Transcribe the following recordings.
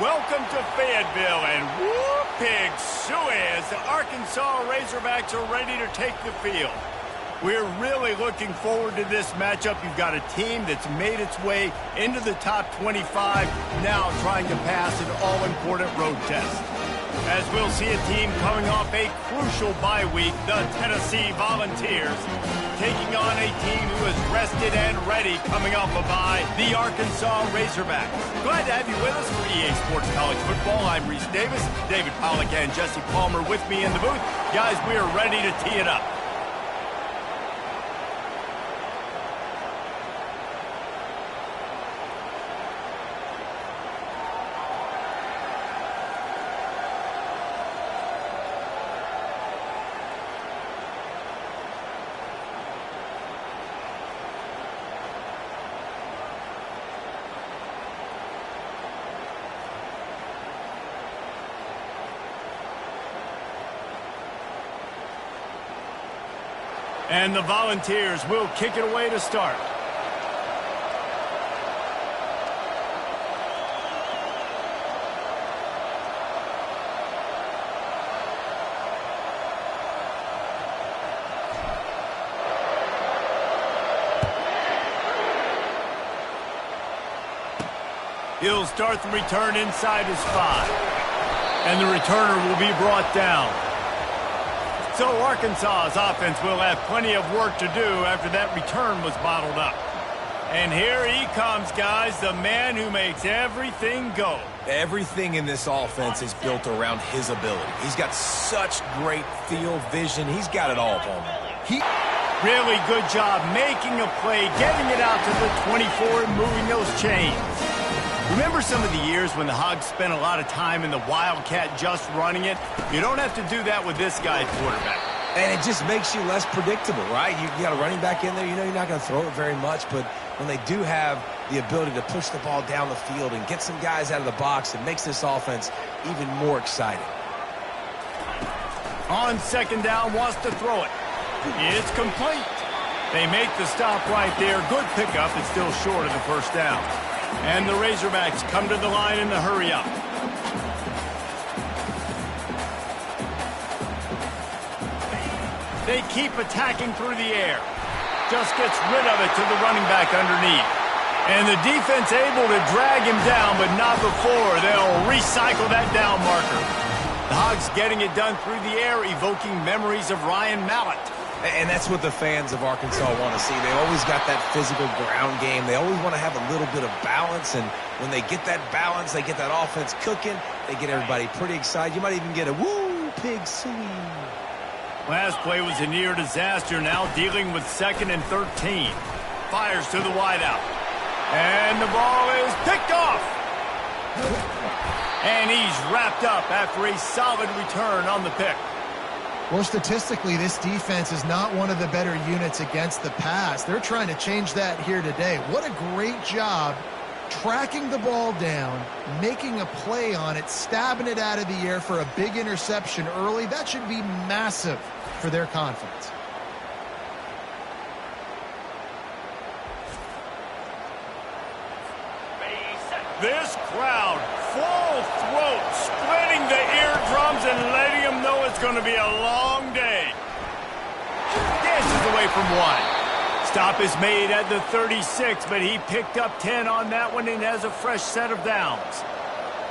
Welcome to Fayetteville, and whoop, pig suey as the Arkansas Razorbacks are ready to take the field. We're really looking forward to this matchup. You've got a team that's made its way into the top 25, now trying to pass an all-important road test. As we'll see a team coming off a crucial bye week, the Tennessee Volunteers, taking on a team who is rested and ready coming off a bye, the Arkansas Razorbacks. Glad to have you with us for EA Sports College Football. I'm Reese Davis, David Pollack and Jesse Palmer with me in the booth. Guys, we are ready to tee it up. And the Volunteers will kick it away to start. He'll start the return inside his 5. And the returner will be brought down. So Arkansas's offense will have plenty of work to do after that return was bottled up. And here he comes, guys, the man who makes everything go. Everything in this offense is built around his ability. He's got such great field vision. He's got it all, Palmer. Really good job making a play, getting it out to the 24 and moving those chains. Remember some of the years when the Hogs spent a lot of time in the Wildcat just running it? You don't have to do that with this guy at quarterback. And it just makes you less predictable, right? You got a running back in there. You know you're not going to throw it very much, but when they do have the ability to push the ball down the field and get some guys out of the box, it makes this offense even more exciting. On second down, wants to throw it. It's complete. They make the stop right there. Good pickup. It's still short of the first down. And the Razorbacks come to the line in the hurry-up. They keep attacking through the air. Just gets rid of it to the running back underneath. And the defense able to drag him down, but not before. They'll recycle that down marker. The Hogs getting it done through the air, evoking memories of Ryan Mallett. And that's what the fans of Arkansas want to see. They always got that physical ground game. They always want to have a little bit of balance. And when they get that balance, they get that offense cooking, they get everybody pretty excited. You might even get a woo, pig suey. Last play was a near disaster. Now dealing with 2nd and 13. Fires to the wideout. And the ball is picked off. And he's wrapped up after a solid return on the pick. Well, statistically, this defense is not one of the better units against the pass. They're trying to change that here today. What a great job tracking the ball down, making a play on it, stabbing it out of the air for a big interception early. That should be massive for their confidence. This crowd, full throat, splitting the eardrums and letting them know it's going to be a long day. Dances away from 1. Stop is made at the 36, but he picked up 10 on that one and has a fresh set of downs.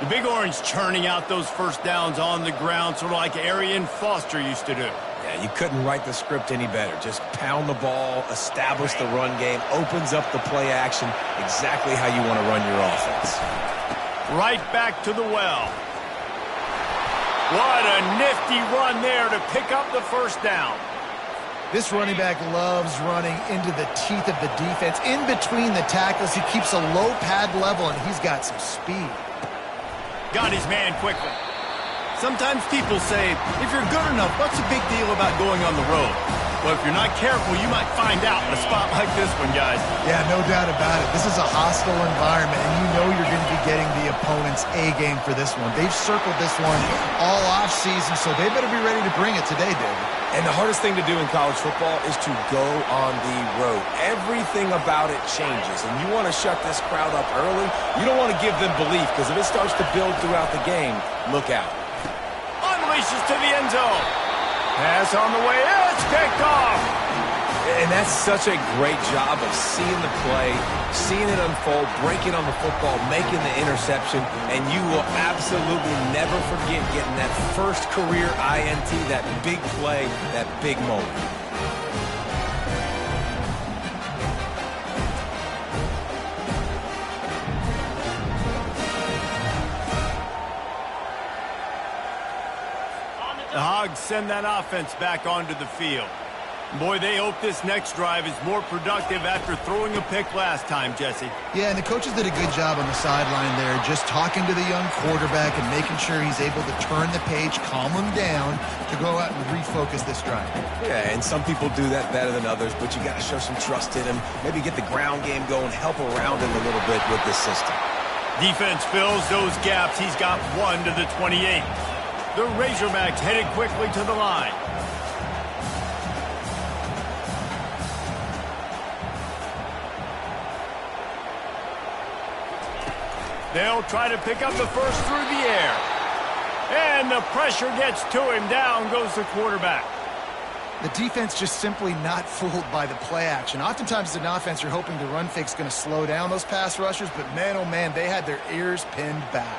The Big Orange churning out those first downs on the ground, sort of like Arian Foster used to do. Yeah, you couldn't write the script any better. Just pound the ball, establish the run game, opens up the play action, exactly how you want to run your offense. Right back to the well. What a nifty run there to pick up the first down. This running back loves running into the teeth of the defense. In between the tackles, he keeps a low pad level, and he's got some speed. Got his man quickly. Sometimes people say, if you're good enough, what's the big deal about going on the road? Well, if you're not careful, you might find out in a spot like this one, guys. Yeah, no doubt about it. This is a hostile environment, and you know you're going to be getting the opponent's A-game for this one. They've circled this one all offseason, so they better be ready to bring it today, David. And the hardest thing to do in college football is to go on the road. Everything about it changes, and you want to shut this crowd up early. You don't want to give them belief, because if it starts to build throughout the game, look out. Unleashes to the end zone. Pass on the way. It's kicked off. And that's such a great job of seeing the play, seeing it unfold, breaking on the football, making the interception, and you will absolutely never forget getting that first career INT, that big play, that big moment. The Hogs send that offense back onto the field. Boy, they hope this next drive is more productive after throwing a pick last time, Jesse. Yeah, and the coaches did a good job on the sideline there, just talking to the young quarterback and making sure he's able to turn the page, calm him down to go out and refocus this drive. Yeah, and some people do that better than others, but you got to show some trust in him, maybe get the ground game going, help around him a little bit with this system. Defense fills those gaps. He's got 1 to the 28. The Razorbacks headed quickly to the line. They'll try to pick up the first through the air. And the pressure gets to him. Down goes the quarterback. The defense just simply not fooled by the play action. Oftentimes as an offense, you're hoping the run fake's going to slow down those pass rushers, but man, oh man, they had their ears pinned back.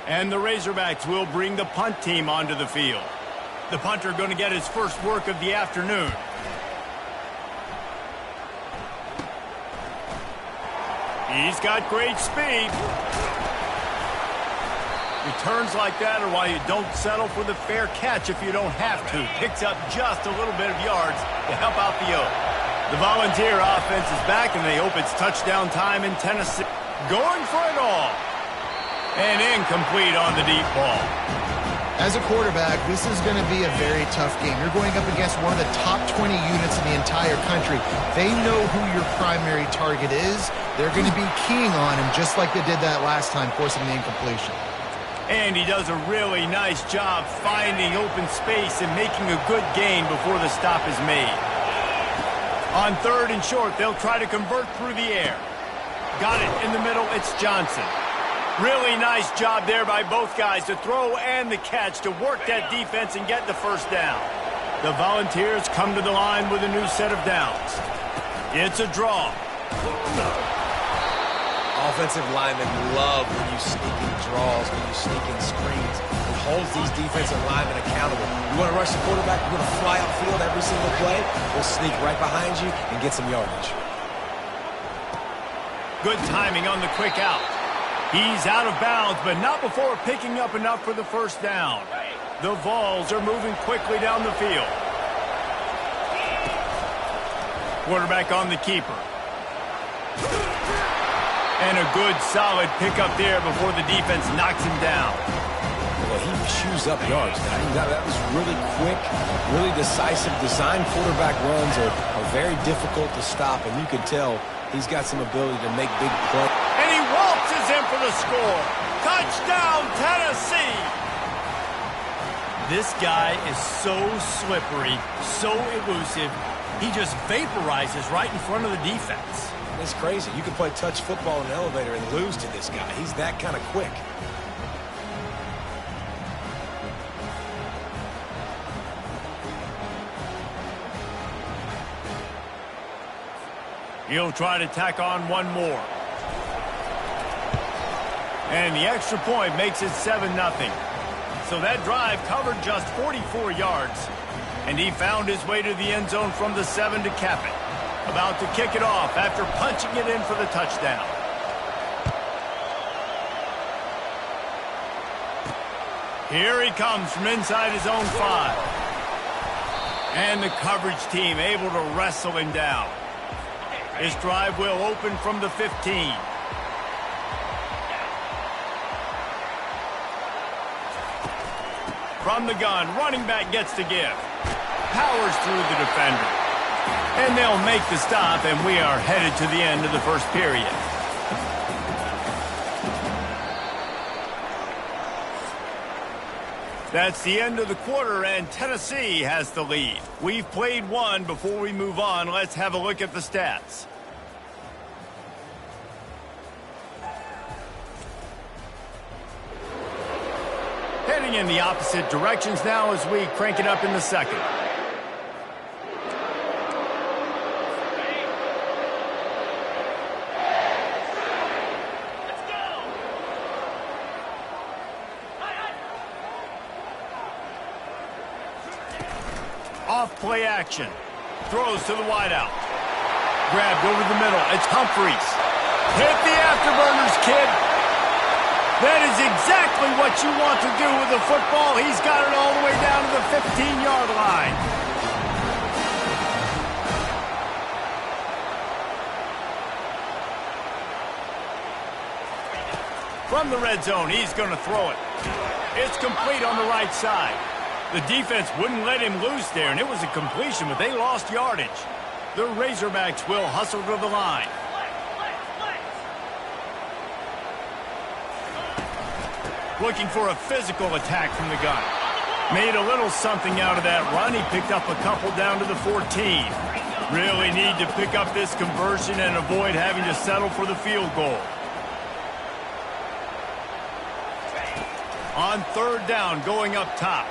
And the Razorbacks will bring the punt team onto the field. The punter going to get his first work of the afternoon. He's got great speed. Returns like that are why you don't settle for the fair catch if you don't have to. Picks up just a little bit of yards to help out the Oak. The Volunteer offense is back, and they hope it's touchdown time in Tennessee. Going for it all. And incomplete on the deep ball. As a quarterback, this is going to be a very tough game. You're going up against one of the top 20 units in the entire country. They know who your primary target is. They're going to be keying on him just like they did that last time, forcing the incompletion. And he does a really nice job finding open space and making a good gain before the stop is made. On 3rd and short, they'll try to convert through the air. Got it in the middle. It's Johnson. Really nice job there by both guys to throw and the catch to work that defense and get the first down. The Volunteers come to the line with a new set of downs. It's a draw. Offensive linemen love when you sneak in draws, when you sneak in screens. It holds these defensive linemen accountable. You want to rush the quarterback, you're going to fly upfield every single play. We'll sneak right behind you and get some yardage. Good timing on the quick out. He's out of bounds, but not before picking up enough for the first down. The Vols are moving quickly down the field. Quarterback on the keeper. And a good, solid pickup there before the defense knocks him down. Well, he chews up yards. That was really quick, really decisive. Design quarterback runs are very difficult to stop, and you can tell he's got some ability to make big plays. And he waltzes in for the score. Touchdown, Tennessee! This guy is so slippery, so elusive. He just vaporizes right in front of the defense. It's crazy. You can play touch football in an elevator and lose to this guy. He's that kind of quick. He'll try to tack on one more. And the extra point makes it 7-0. So that drive covered just 44 yards. And he found his way to the end zone from the 7 to cap it. About to kick it off after punching it in for the touchdown. Here he comes from inside his own 5. And the coverage team able to wrestle him down. His drive will open from the 15. From the gun, running back gets to give. Powers through the defender. And they'll make the stop, and we are headed to the end of the first period. That's the end of the quarter, and Tennessee has the lead. We've played one. Before we move on, let's have a look at the stats. Heading in the opposite directions now as we crank it up in the second. Off play action. Throws to the wideout. Grabbed over the middle. It's Humphreys. Hit the afterburners, kid. That is exactly what you want to do with the football. He's got it all the way down to the 15-yard line. From the red zone, he's going to throw it. It's complete on the right side. The defense wouldn't let him loose there, and it was a completion, but they lost yardage. The Razorbacks will hustle to the line. Looking for a physical attack from the gun. Made a little something out of that run. He picked up a couple down to the 14. Really need to pick up this conversion and avoid having to settle for the field goal. On third down, going up top.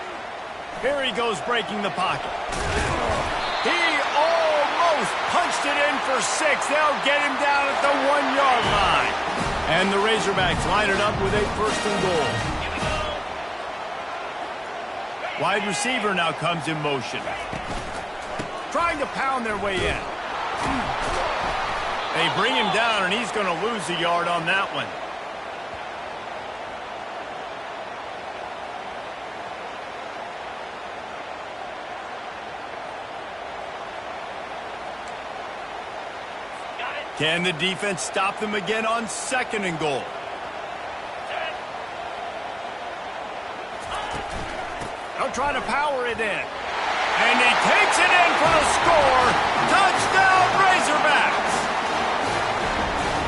Here he goes breaking the pocket. He almost punched it in for 6. They'll get him down at the 1-yard line. And the Razorbacks line it up with a first and goal. Wide receiver now comes in motion. Trying to pound their way in. They bring him down, and he's going to lose a yard on that one. Can the defense stop them again on second and goal? They'll try to power it in. And he takes it in for the score. Touchdown, Razorbacks!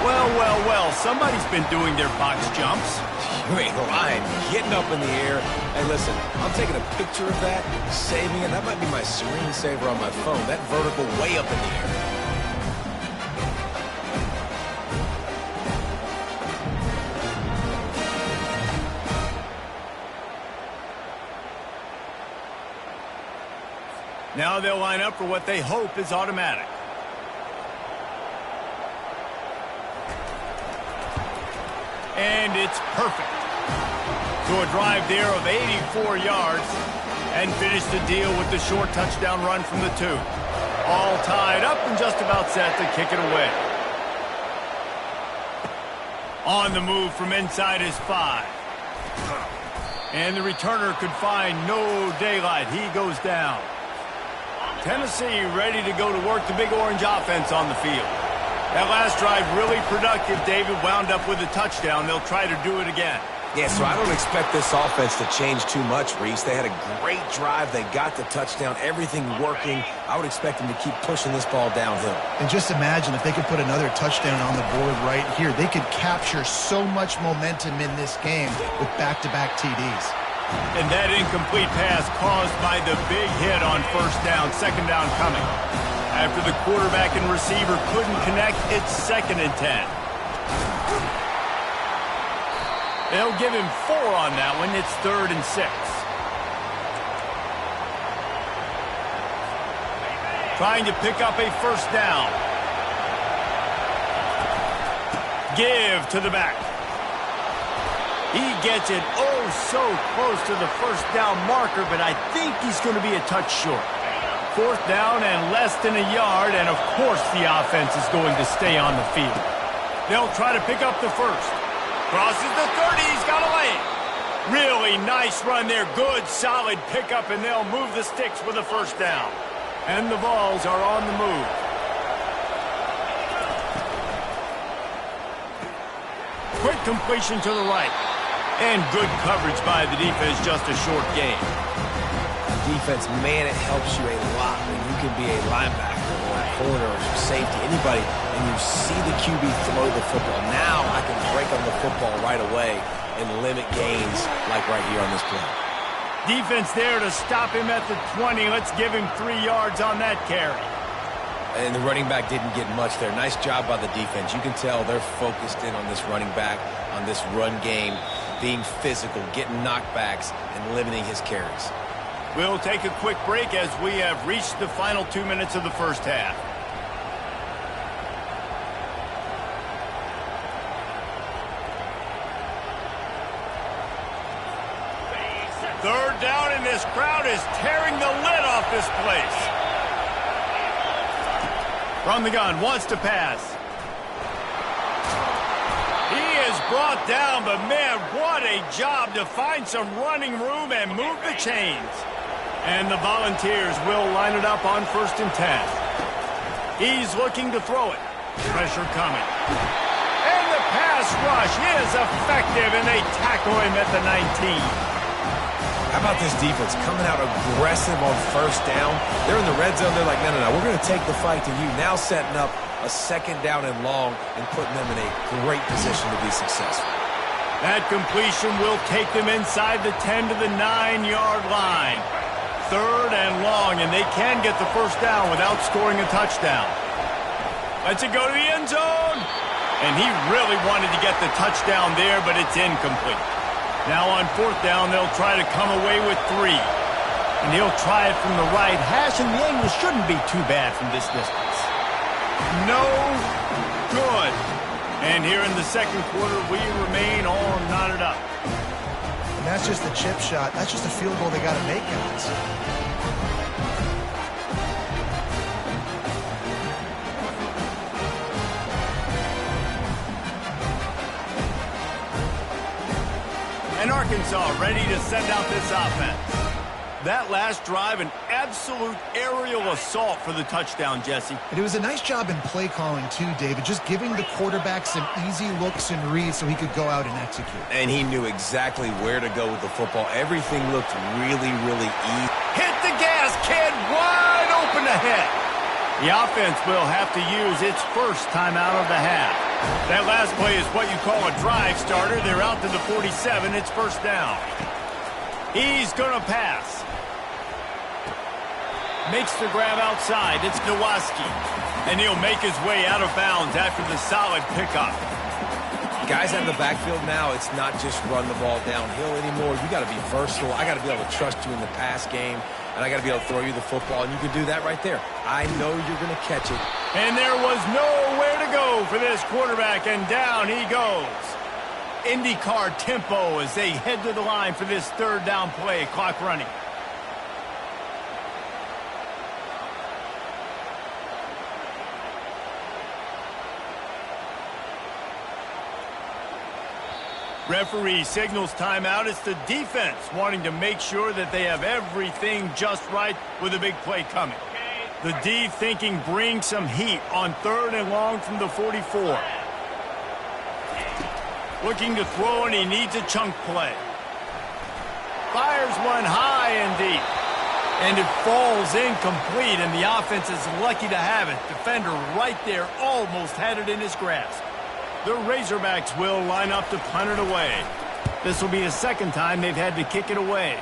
Well, well, well, somebody's been doing their box jumps. You ain't lying. Getting up in the air. Hey, listen, I'm taking a picture of that, saving it. That might be my screensaver on my phone. That vertical way up in the air. Now they'll line up for what they hope is automatic. And it's perfect. So a drive there of 84 yards and finish the deal with the short touchdown run from the 2. All tied up and just about set to kick it away. On the move from inside his 5. And the returner could find no daylight. He goes down. Tennessee ready to go to work the Big Orange offense on the field. That last drive really productive. David wound up with a touchdown. They'll try to do it again. Yeah, so I don't expect this offense to change too much, Reese. They had a great drive. They got the touchdown. Everything working. I would expect them to keep pushing this ball downhill. And just imagine if they could put another touchdown on the board right here. They could capture so much momentum in this game with back-to-back TDs. And that incomplete pass caused by the big hit on first down, second down coming. After the quarterback and receiver couldn't connect, it's 2nd and 10. They'll give him 4 on that one. It's 3rd and 6. Trying to pick up a first down. Give to the back. He gets it so close to the first down marker, but I think he's going to be a touch short. 4th down and less than a yard, and of course the offense is going to stay on the field. They'll try to pick up the first. Crosses the 30, he's got a lane. Really nice run there, good solid pickup, and they'll move the sticks with a first down. And the Vols are on the move. Quick completion to the right. And good coverage by the defense, just a short game. Defense, man, it helps you a lot when you can be a linebacker or a corner or safety, anybody, and you see the QB throw the football. Now I can break on the football right away and limit gains like right here on this play. Defense there to stop him at the 20. Let's give him 3 yards on that carry. And the running back didn't get much there. Nice job by the defense. You can tell they're focused in on this running back, on this run game, being physical, getting knockbacks, and limiting his carries. We'll take a quick break as we have reached the final 2 minutes of the first half. Third down, and this crowd is tearing the lid off this place. From the gun, wants to pass. He is brought down, but man, what a job to find some running room and move the chains. And the Volunteers will line it up on 1st and 10. He's looking to throw it. Pressure coming. And the pass rush is effective, and they tackle him at the 19. How about this defense coming out aggressive on 1st down? They're in the red zone. They're like, no, we're going to take the fight to you. Now setting up a 2nd down and long and putting them in a great position to be successful. That completion will take them inside the 10 to the 9-yard line. 3rd and long, and they can get the 1st down without scoring a touchdown. Lets it go to the end zone. And he really wanted to get the touchdown there, but it's incomplete. Now on 4th down, they'll try to come away with 3. And he'll try it from the right hash, and the angle shouldn't be too bad from this distance. No good. And here in the 2nd quarter, we remain all knotted up. And that's just a chip shot. That's just a field goal they got to make, guys. And Arkansas ready to send out this offense. That last drive, an absolute aerial assault for the touchdown, Jesse. And it was a nice job in play calling, too, David, just giving the quarterback some easy looks and reads so he could go out and execute. And he knew exactly where to go with the football. Everything looked really, really easy. Hit the gas, kid, wide open ahead. The offense will have to use its first timeout of the half. That last play is what you call a drive starter. They're out to the 47. It's 1st down. He's going to pass. Makes the grab outside. It's Nowaski. And he'll make his way out of bounds after the solid pickup. Guys out of the backfield now, it's not just run the ball downhill anymore. You got to be versatile. I got to be able to trust you in the pass game, and I got to be able to throw you the football, and you can do that right there. I know you're going to catch it. And there was nowhere to go for this quarterback, and down he goes. IndyCar tempo as they head to the line for this 3rd down play. Clock running. Referee signals timeout. It's the defense wanting to make sure that they have everything just right with a big play coming. The D thinking bring some heat on 3rd and long from the 44. Looking to throw, and he needs a chunk play. Fires one high and deep. And it falls incomplete, and the offense is lucky to have it. Defender right there almost had it in his grasp. The Razorbacks will line up to punt it away. This will be the 2nd time they've had to kick it away.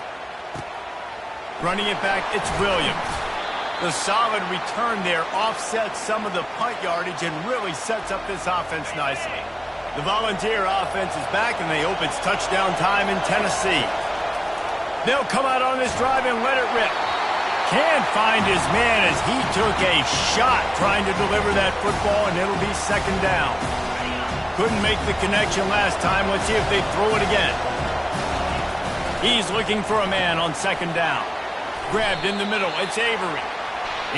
Running it back, it's Williams. The solid return there offsets some of the punt yardage and really sets up this offense nicely. The Volunteer offense is back, and they hope it's touchdown time in Tennessee. They'll come out on this drive and let it rip. Can't find his man as he took a shot trying to deliver that football, and it'll be 2nd down. Couldn't make the connection last time. Let's see if they throw it again. He's looking for a man on 2nd down. Grabbed in the middle. It's Avery.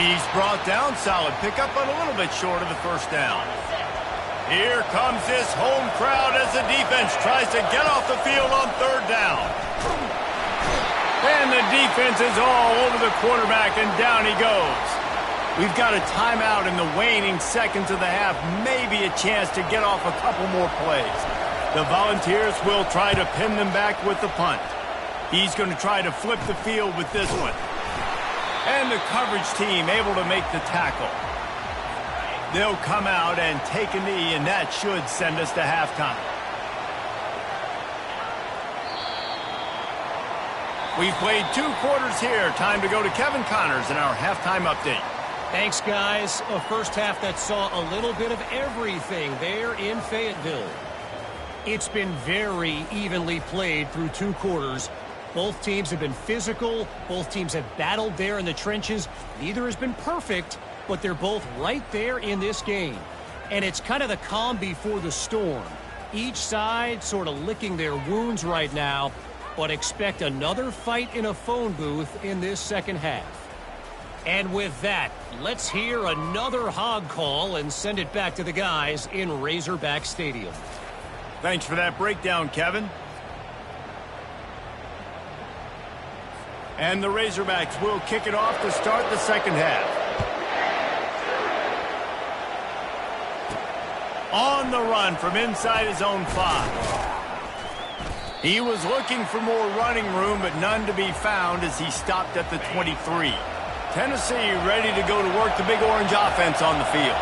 He's brought down. Solid pickup, but a little bit short of the 1st down. Here comes this home crowd as the defense tries to get off the field on 3rd down. And the defense is all over the quarterback, and down he goes. We've got a timeout in the waning seconds of the half. Maybe a chance to get off a couple more plays. The Volunteers will try to pin them back with the punt. He's going to try to flip the field with this one. And the coverage team able to make the tackle. They'll come out and take a knee, and that should send us to halftime. We've played 2 quarters here. Time to go to Kevin Connors in our halftime update. Thanks, guys. A first half that saw a little bit of everything there in Fayetteville. It's been very evenly played through 2 quarters. Both teams have been physical. Both teams have battled there in the trenches. Neither has been perfect, but they're both right there in this game. And it's kind of the calm before the storm. Each side sort of licking their wounds right now, but expect another fight in a phone booth in this second half. And with that, let's hear another hog call and send it back to the guys in Razorback Stadium. Thanks for that breakdown, Kevin. And the Razorbacks will kick it off to start the second half. On the run from inside his own 5. He was looking for more running room, but none to be found as he stopped at the 23. Tennessee ready to go to work the Big Orange offense on the field.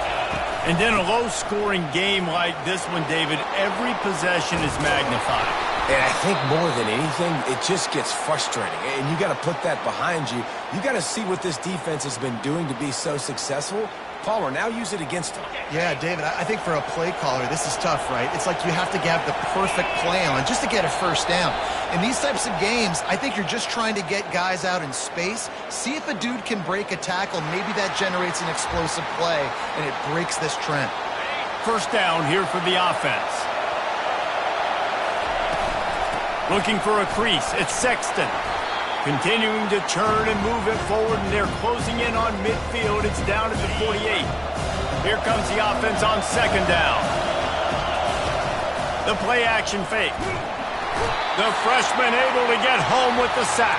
And in a low-scoring game like this one, David, every possession is magnified. And I think more than anything, it just gets frustrating. And you got to put that behind you. You got to see what this defense has been doing to be so successful. Palmer, now use it against them. Yeah, David, I think for a play caller, this is tough, right? It's like you have to have the perfect play on just to get a first down. In these types of games, I think you're just trying to get guys out in space, see if a dude can break a tackle. Maybe that generates an explosive play, and it breaks this trend. First down here for the offense. Looking for a crease. It's Sexton. Continuing to turn and move it forward, and they're closing in on midfield. It's down at the 48. Here comes the offense on second down. The play action fake. The freshman able to get home with the sack.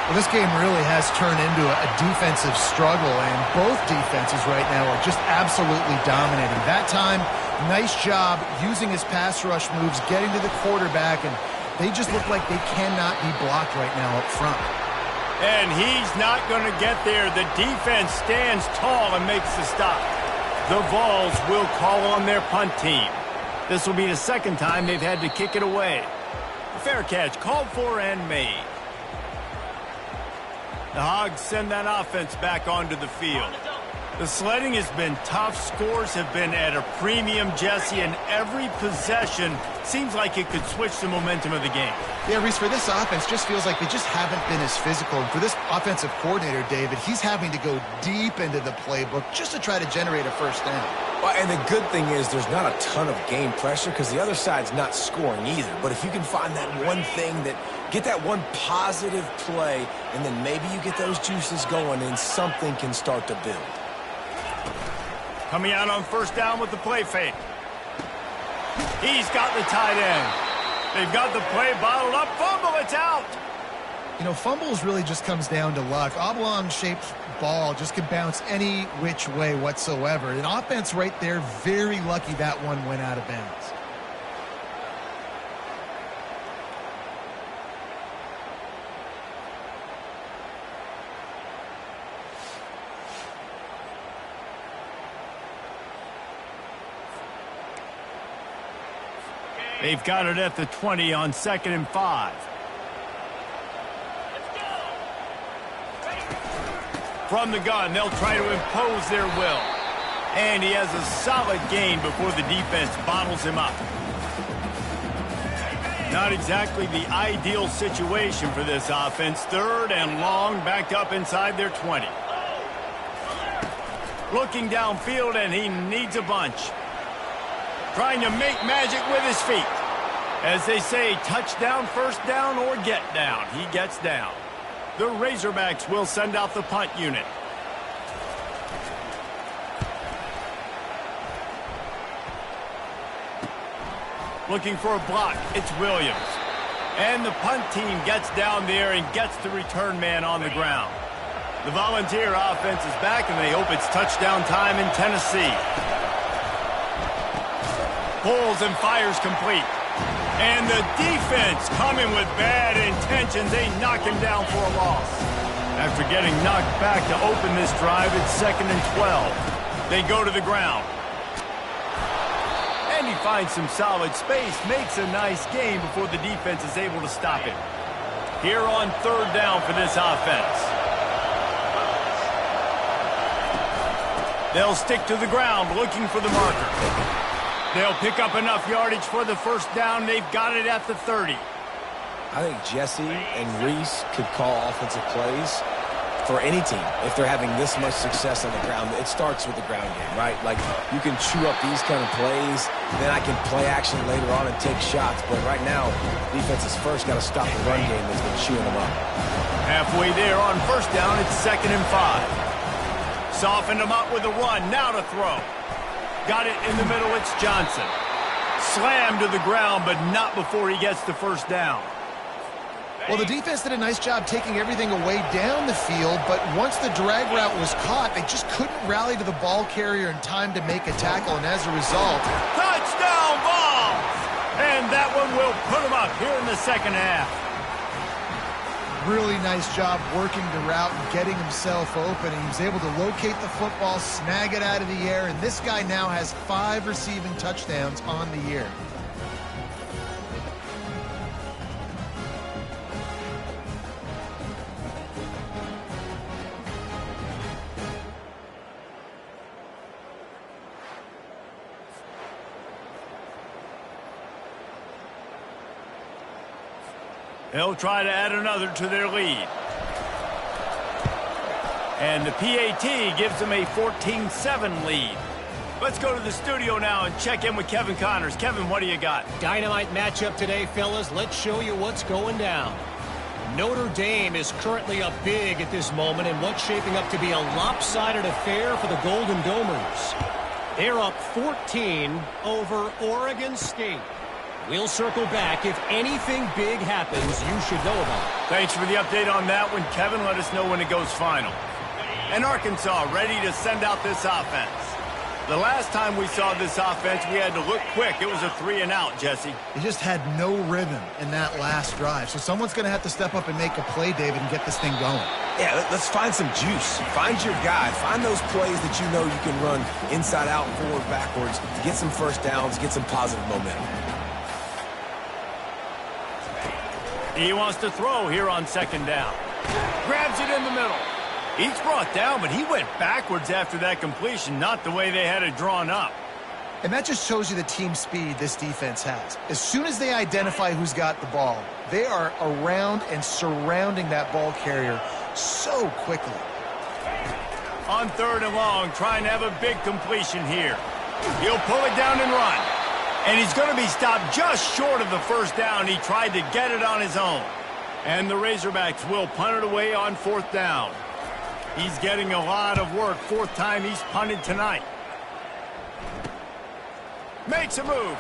Well, this game really has turned into a defensive struggle, and both defenses right now are just absolutely dominating. That time, nice job using his pass rush moves, getting to the quarterback, and they just look like they cannot be blocked right now up front. And he's not going to get there. The defense stands tall and makes the stop. The Vols will call on their punt team. This will be the second time they've had to kick it away. The fair catch called for and made. The Hogs send that offense back onto the field. The sledding has been tough. Scores have been at a premium, Jesse, and every possession seems like it could switch the momentum of the game. Yeah, Reese, for this offense, just feels like they just haven't been as physical. And for this offensive coordinator, David, he's having to go deep into the playbook just to try to generate a first down. Well, and the good thing is there's not a ton of game pressure because the other side's not scoring either. But if you can find that one thing get that one positive play, and then maybe you get those juices going and something can start to build. Coming out on first down with the play fake. He's got the tight end. They've got the play bottled up. Fumble, it's out. You know, fumbles really just comes down to luck. Oblong-shaped ball just can bounce any which way whatsoever. An offense right there, very lucky that one went out of bounds. They've got it at the 20 on 2nd and 5. From the gun, they'll try to impose their will. And he has a solid gain before the defense bottles him up. Not exactly the ideal situation for this offense. 3rd and long, backed up inside their 20. Looking downfield, and he needs a bunch. Trying to make magic with his feet. As they say, touchdown, first down, or get down. He gets down. The Razorbacks will send out the punt unit. Looking for a block. It's Williams. And the punt team gets down there and gets the return man on the ground. The Volunteer offense is back, and they hope it's touchdown time in Tennessee. Pulls and fires complete. And the defense coming with bad intentions. They knock him down for a loss. After getting knocked back to open this drive, it's 2nd and 12. They go to the ground. And he finds some solid space, makes a nice game before the defense is able to stop him. Here on 3rd down for this offense. They'll stick to the ground looking for the marker. They'll pick up enough yardage for the 1st down. They've got it at the 30. I think Jesse and Reese could call offensive plays for any team if they're having this much success on the ground. It starts with the ground game, right? Like, you can chew up these kind of plays, then I can play action later on and take shots. But right now, defense has first got to stop the run game that's been chewing them up. Halfway there on 1st down, it's 2nd and 5. Softened him up with a run, now to throw. Got it in the middle, it's Johnson. Slammed to the ground, but not before he gets the 1st down. Well, the defense did a nice job taking everything away down the field, but once the drag route was caught, they just couldn't rally to the ball carrier in time to make a tackle, and as a result... Touchdown ball! And that one will put him up here in the 2nd half. Really nice job working the route and getting himself open. He was able to locate the football, snag it out of the air, and this guy now has 5 receiving touchdowns on the year. They'll try to add another to their lead. And the PAT gives them a 14-7 lead. Let's go to the studio now and check in with Kevin Connors. Kevin, what do you got? Dynamite matchup today, fellas. Let's show you what's going down. Notre Dame is currently up big at this moment in what's shaping up to be a lopsided affair for the Golden Domers. They're up 14 over Oregon State. We'll circle back. If anything big happens, you should know about it. Thanks for the update on that one, Kevin. Let us know when it goes final. And Arkansas ready to send out this offense. The last time we saw this offense, we had to look quick. It was a 3-and-out, Jesse. He just had no rhythm in that last drive. So someone's going to have to step up and make a play, David, and get this thing going. Yeah, let's find some juice. Find your guy. Find those plays that you know you can run inside out, forward, backwards, get some 1st downs, get some positive momentum. He wants to throw here on 2nd down. Grabs it in the middle. He's brought down, but he went backwards after that completion, not the way they had it drawn up. And that just shows you the team speed this defense has. As soon as they identify who's got the ball, they are around and surrounding that ball carrier so quickly. On 3rd and long, trying to have a big completion here. He'll pull it down and run. And he's going to be stopped just short of the 1st down. He tried to get it on his own. And the Razorbacks will punt it away on 4th down. He's getting a lot of work. 4th time he's punted tonight. Makes a move.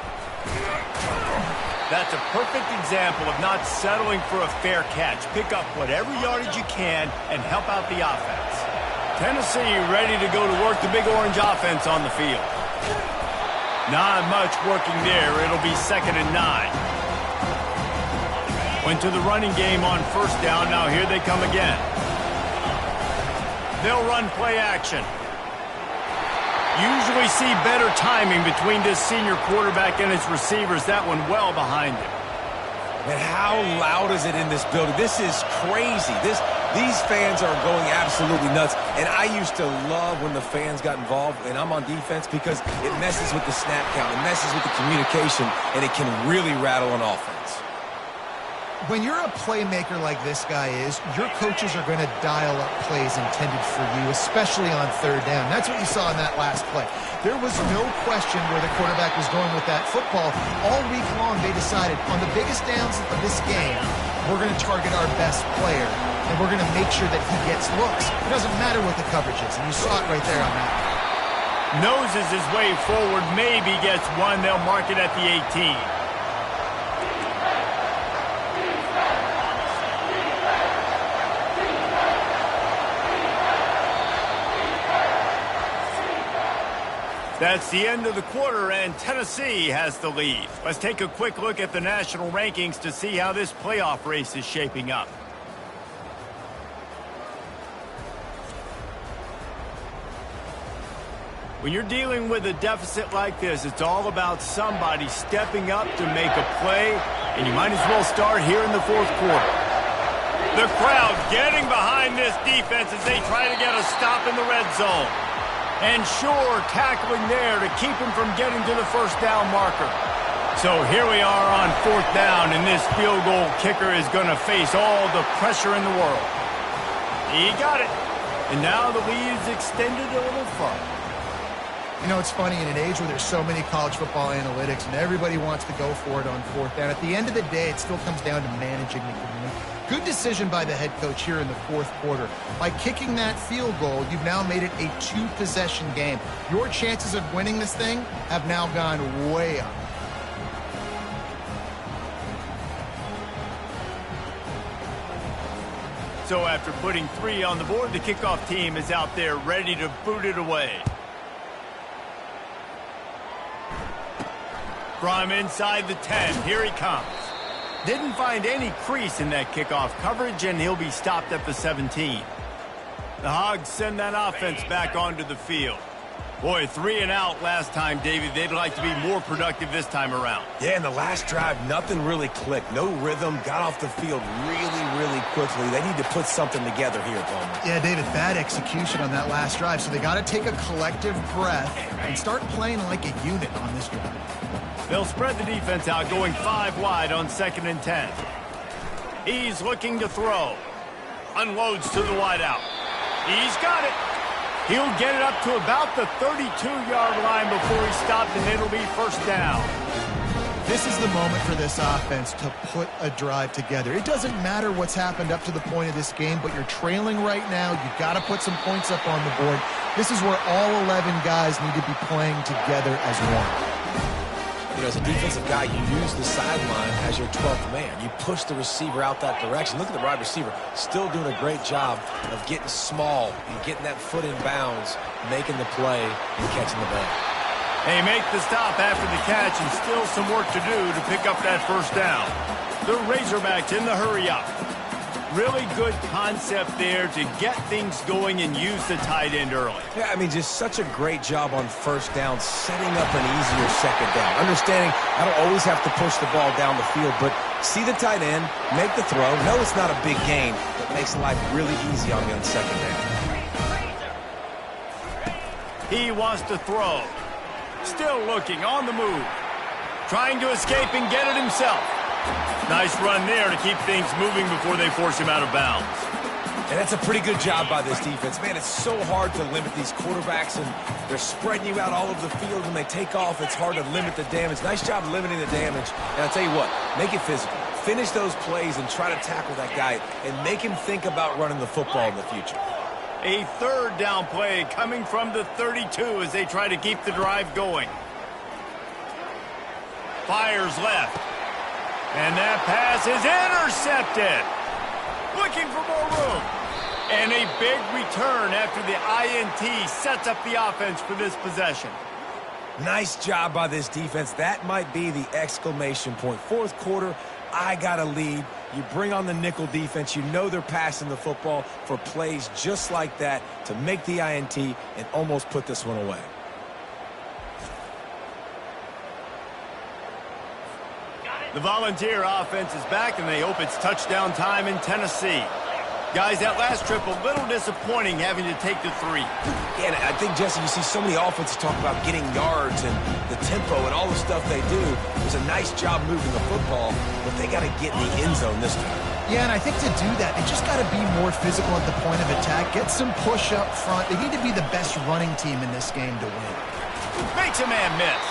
That's a perfect example of not settling for a fair catch. Pick up whatever yardage you can and help out the offense. Tennessee ready to go to work the Big Orange offense on the field. Not much working there. It'll be 2nd and 9. Went to the running game on 1st down. Now here they come again. They'll run play action. Usually see better timing between this senior quarterback and his receivers. That one well behind him. And how loud is it in this building? This is crazy. These fans are going absolutely nuts. And I used to love when the fans got involved, and I'm on defense, because it messes with the snap count. It messes with the communication, and it can really rattle an offense. When you're a playmaker like this guy is, your coaches are going to dial up plays intended for you, especially on 3rd down. That's what you saw in that last play. There was no question where the quarterback was going with that football. All week long, they decided on the biggest downs of this game, we're going to target our best player, and we're going to make sure that he gets looks. It doesn't matter what the coverage is, and you saw it right there on that. Noses his way forward, maybe gets one. They'll mark it at the 18. That's the end of the quarter, and Tennessee has the lead. Let's take a quick look at the national rankings to see how this playoff race is shaping up. When you're dealing with a deficit like this, it's all about somebody stepping up to make a play, and you might as well start here in the fourth quarter. The crowd getting behind this defense as they try to get a stop in the red zone. And sure, tackling there to keep him from getting to the first down marker. So here we are on fourth down, and this field goal kicker is going to face all the pressure in the world. He got it. And now the lead is extended a little further. You know, it's funny, in an age where there's so many college football analytics and everybody wants to go for it on fourth down, at the end of the day, it still comes down to managing the game. Good decision by the head coach here in the fourth quarter. By kicking that field goal, you've now made it a two-possession game. Your chances of winning this thing have now gone way up. So after putting 3 on the board, the kickoff team is out there ready to boot it away. From inside the 10, here he comes. Didn't find any crease in that kickoff coverage, and he'll be stopped at the 17. The Hogs send that offense back onto the field. Boy, 3 and out last time, Davey. They'd like to be more productive this time around. Yeah, in the last drive, nothing really clicked. No rhythm, got off the field really quickly. They need to put something together here, Palmer. Yeah, David, bad execution on that last drive, so they got to take a collective breath and start playing like a unit on this drive. They'll spread the defense out, going 5 wide on 2nd and 10. He's looking to throw. Unloads to the wideout. He's got it. He'll get it up to about the 32-yard line before he stopped, and it'll be first down. This is the moment for this offense to put a drive together. It doesn't matter what's happened up to the point of this game, but you're trailing right now. You've got to put some points up on the board. This is where all 11 guys need to be playing together as one. You know, as a defensive guy, you use the sideline as your 12th man. You push the receiver out that direction. Look at the wide receiver, still doing a great job of getting small and getting that foot in bounds, making the play and catching the ball. They make the stop after the catch, and still some work to do to pick up that first down. The Razorbacks in the hurry-up. Really good concept there to get things going and use the tight end early. Yeah, I mean, just such a great job on first down, setting up an easier second down. Understanding I don't always have to push the ball down the field, but see the tight end, make the throw. No, it's not a big gain, but makes life really easy on me on second down. He wants to throw. Still looking, on the move. Trying to escape and get it himself. Nice run there to keep things moving before they force him out of bounds. And that's a pretty good job by this defense. Man, it's so hard to limit these quarterbacks, and they're spreading you out all over the field. When they take off, it's hard to limit the damage. Nice job limiting the damage. And I'll tell you what, make it physical. Finish those plays and try to tackle that guy and make him think about running the football in the future. A third down play coming from the 32 as they try to keep the drive going. Fires left. And that pass is intercepted. Looking for more room. And a big return after the INT sets up the offense for this possession. Nice job by this defense. That might be the exclamation point. Fourth quarter, I got a lead. You bring on the nickel defense. You know they're passing the football for plays just like that to make the INT and almost put this one away. The Volunteer offense is back, and they hope it's touchdown time in Tennessee. Guys, that last trip a little disappointing having to take the 3. Yeah, and I think, Jesse, you see so many offenses talk about getting yards and the tempo and all the stuff they do. It was a nice job moving the football, but they got to get in the end zone this time. Yeah, and I think to do that, they just got to be more physical at the point of attack. Get some push up front. They need to be the best running team in this game to win. Makes a man miss.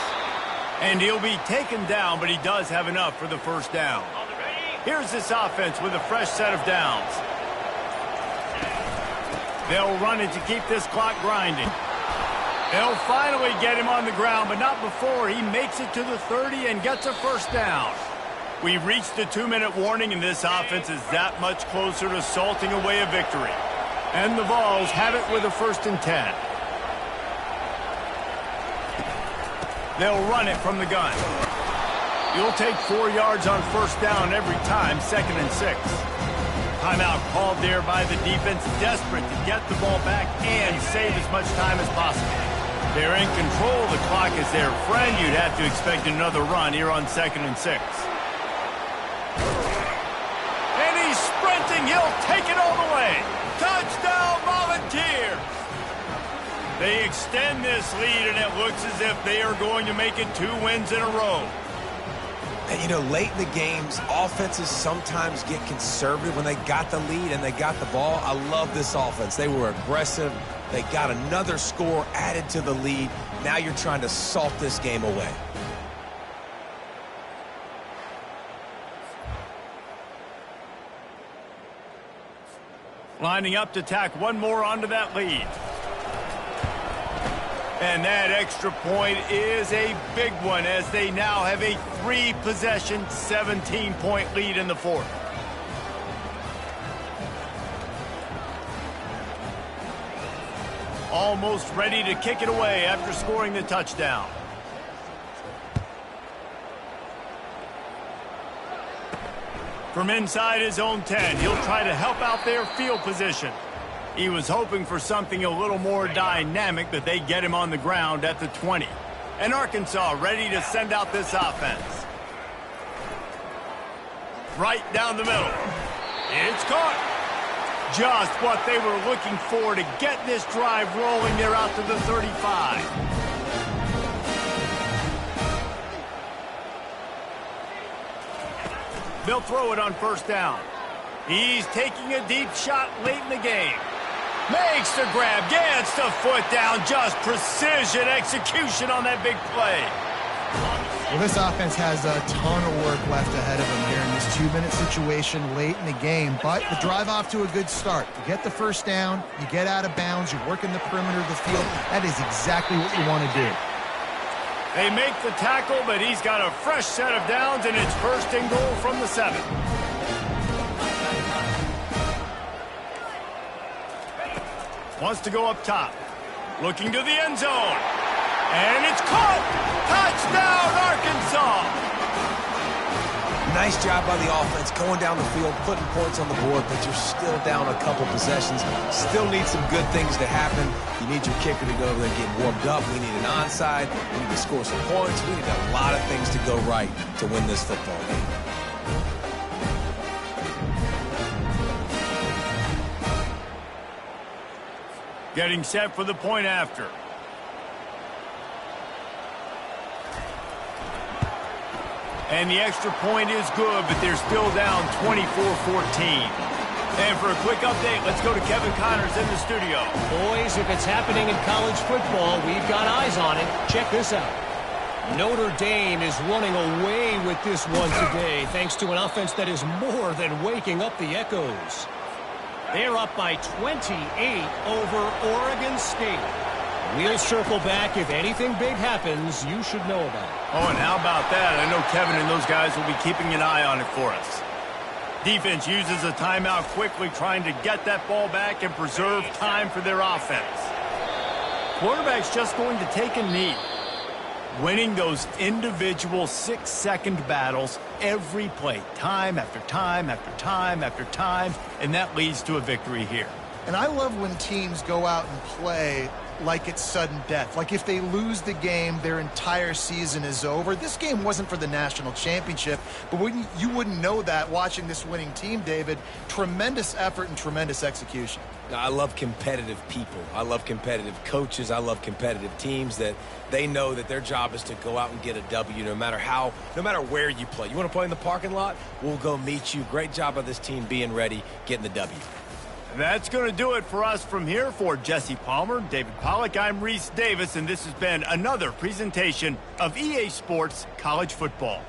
And he'll be taken down, but he does have enough for the first down. Here's this offense with a fresh set of downs. They'll run it to keep this clock grinding. They'll finally get him on the ground, but not before he makes it to the 30 and gets a first down. We've reached the 2-minute warning, and this offense is that much closer to salting away a victory. And the Vols have it with a 1st and 10. They'll run it from the gun. You'll take 4 yards on first down every time, 2nd and 6. Timeout called there by the defense, desperate to get the ball back and save as much time as possible. They're in control. The clock is their friend. You'd have to expect another run here on 2nd and 6. And he's sprinting. He'll take it all the way. Touchdown, Volunteers! They extend this lead, and it looks as if they are going to make it 2 wins in a row. And, you know, late in the games, offenses sometimes get conservative when they got the lead and they got the ball. I love this offense. They were aggressive. They got another score added to the lead. Now you're trying to salt this game away. Lining up to tack one more onto that lead. And that extra point is a big one as they now have a 3-possession, 17-point lead in the 4th. Almost ready to kick it away after scoring the touchdown. From inside his own 10, he'll try to help out their field position. He was hoping for something a little more dynamic, but they get him on the ground at the 20. And Arkansas ready to send out this offense. Right down the middle. It's caught. Just what they were looking for to get this drive rolling. They're out to the 35. They'll throw it on first down. He's taking a deep shot late in the game. Makes the grab, gets the foot down, just precision execution on that big play. Well, this offense has a ton of work left ahead of them here in this 2-minute situation late in the game, but the drive off to a good start. You get the first down, you get out of bounds, you work in the perimeter of the field. That is exactly what you want to do. They make the tackle, but he's got a fresh set of downs, and it's 1st and goal from the 7. Wants to go up top. Looking to the end zone. And it's caught! Touchdown, Arkansas! Nice job by the offense going down the field, putting points on the board, but you're still down a couple possessions. Still need some good things to happen. You need your kicker to go over there and get warmed up. We need an onside. We need to score some points. We need a lot of things to go right to win this football game. Getting set for the point after. And the extra point is good, but they're still down 24-14. And for a quick update, let's go to Kevin Connors in the studio. Boys, if it's happening in college football, we've got eyes on it. Check this out. Notre Dame is running away with this one today, thanks to an offense that is more than waking up the echoes. They're up by 28 over Oregon State. We'll circle back. If anything big happens, you should know about it. Oh, and how about that? I know Kevin and those guys will be keeping an eye on it for us. Defense uses a timeout quickly, trying to get that ball back and preserve time for their offense. Quarterback's just going to take a knee. Winning those individual 6-second battles every play, time after time after time after time, and that leads to a victory here. And I love when teams go out and play like it's sudden death. Like if they lose the game, their entire season is over. This game wasn't for the national championship, but you wouldn't know that watching this winning team, David. Tremendous effort and tremendous execution. I love competitive people. I love competitive coaches. I love competitive teams that they know that their job is to go out and get a W no matter where you play. You want to play in the parking lot? We'll go meet you. Great job of this team being ready, getting the W. That's going to do it for us from here. For Jesse Palmer, David Pollack, I'm Reese Davis, and this has been another presentation of EA Sports College Football.